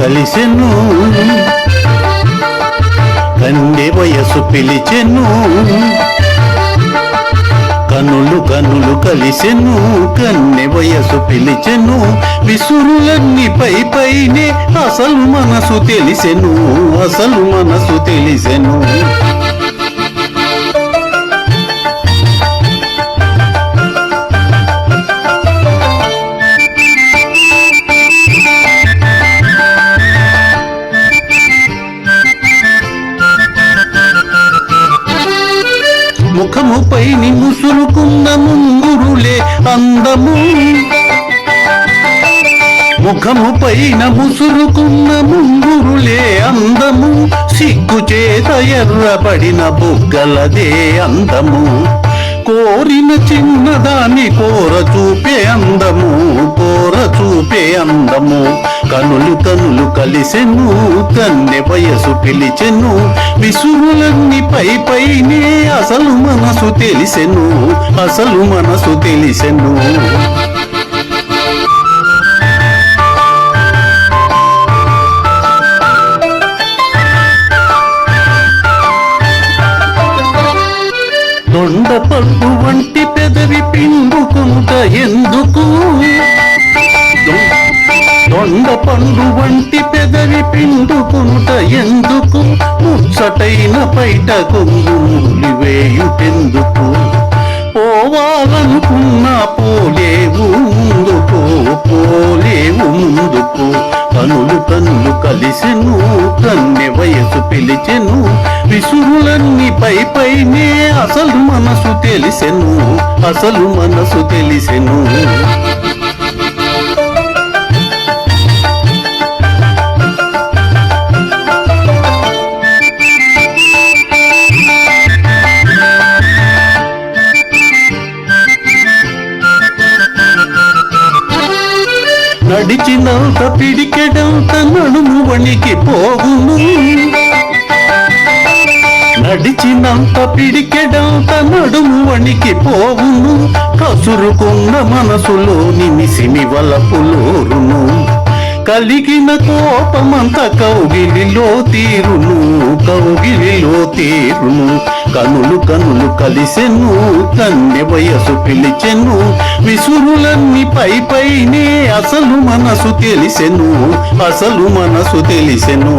కలిసెను కన్నె వయసు పిలిచెను కనులు కనులు కలిసెను కన్నె వయసు పిలిచెను విసురులన్నీ పై పైనే అసలు మనసు తెలిసెను అసలు మనసు తెలిసెను ముఖముపై ముసురుకున్న ముంగురులే అందము ముఖముపైన ముసురుకున్న ముంగురులే అందము సిగ్గు చేత ఎర్రబడిన బుగ్గలదే అందము కోరిన చిన్నదాని కోర చూపే అందము కోర చూపే అందము కనులు కనులు కలిసెను కన్నె వయసు పిలిచెను విసురులన్నీ పై పైనే అసలు మనసు తెలిసెను అసలు మనసు తెలిసెను దొండ పళ్ళు వంటి పెదవి పిండుకుంట ఎందుకు దొండ పండు వంటి పెదవి పిండుకుంట ఎందుకు ముచ్చటైన పైట కొంగులి వేయుటెందుకు పోవాలనుకున్నా పోలేవు ముందుకు పోలేవు ముందుకు కనులు కనులు కలిసెను కన్నె వయసు పిలిచెను విసురులన్నీ పై పైనే అసలు మనసు తెలిసెను అసలు మనసు తెలిసెను నడిచినంత పిడికెడంత నడుము వణికి పోగును నడిచినంత పిడికెడంత నడుము వణికి పోవును కసురుకున్న మనసులోని మిసిమి వలపులోరును కలిగిన కోపమంత కౌగిలిలో తీరును కౌగిలిలో తీరును కనులు కనులు కలిసెను కన్నె వయసు పిలిచెను విసురులన్నీ పై పైనే అసలు మనసు తెలిసెను అసలు మనసు తెలిసెను